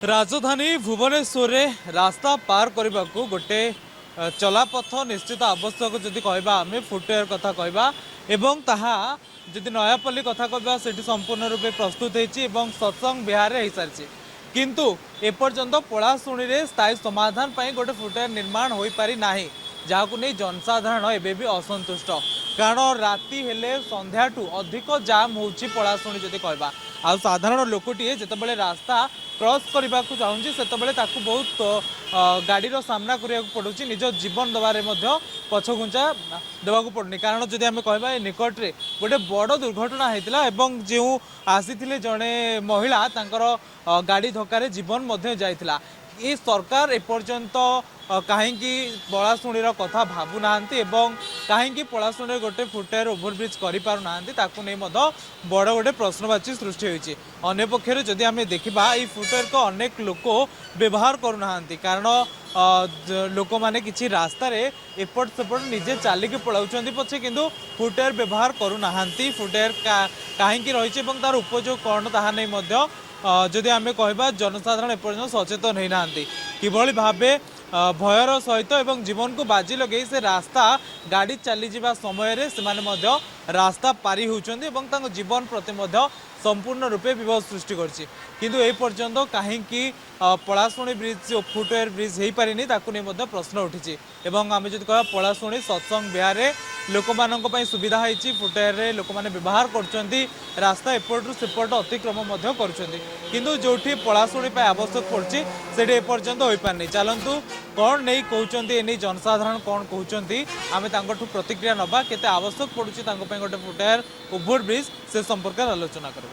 राजधानी भुवनेश्वर रास्ता पार करने को गोटे चलापथ निश्चित आवश्यक जदि कहबा आम फुटवेयर कथा कहबा एवं ताहा जदि नयापल्ली कथा कहबा सेठी संपूर्ण रूपे प्रस्तुत होती सत्संग बिहार हो सारी किंतु एपर्यंत पलाशुणी रे स्थायी समाधान पर गोटे फुटवेयर निर्माण हो पारि नाही जहां नहीं जनसाधारण एबे भी असंतुष्ट कारण राति हेले संध्याठू अधिक जाम होची पलाशुणी जदि कहबा आ साधारण लोकटीए जितेबाला रास्ता क्रॉस करने को चाहूँगी से बहुत गाड़ीर सामना करा पड़ू निज जीवन दबारे पछघुंचा देवाक पड़ुनी कारण जदि आम कहबा निकट में गोटे बड़ दुर्घटना होता जो आसी जड़े महिला तांकर गाड़ी धक्कार जीवन जाइथिला ये सरकार एपर्यंत कहीं पलाशुणीर कथा भावुना कहीं पलाशुणी गोटे फुटवेयर ओभरब्रिज नहीं बड़ गोटे प्रश्नवाची सृष्टि होती अंपक्ष जदि आम देखा ये फुटवेयर को अनेक लोक व्यवहार करूना कारण लोक मैंने किसी रास्त एपट सेपट निजे चलिकी पलाउं पछे किंतु फुटवेयर व्यवहार करूना फुटवेयर कहीं रही तार उपयोग कौन ताहा नहीं जदि आम कहबा जनसाधारण एपर्यंत सचेतन होना किभली भावे भयर सहित एवं जीवन को बाजी लगे से रास्ता गाड़ी चली जावा समय से रास्ता पारी होती जीवन प्रति संपूर्ण रूपे विपद सृष्टि करछि किंतु ए पर्यंत कहीं पलाशुणी ब्रिज फुटवेयर ब्रिज हो पारि नहीं प्रश्न उठी आम जब कह पलाशुणी सत्संग बिहार लोक मान सुविधा होती फुटवेयर लोक मैंने व्यवहार कर रास्ता एपटू सेपट अतिक्रम किंतु जो पलाशुणी आवश्यक पड़ी से एपर्यंत हो पारनी चलतु कौन नहीं कहते जनसाधारण कौन कहते आम प्रतिक्रिया नवा केते आवश्यक पड़ुछि गोटे फुटवेयर ओभर ब्रिज से संपर्क आलोचना कर।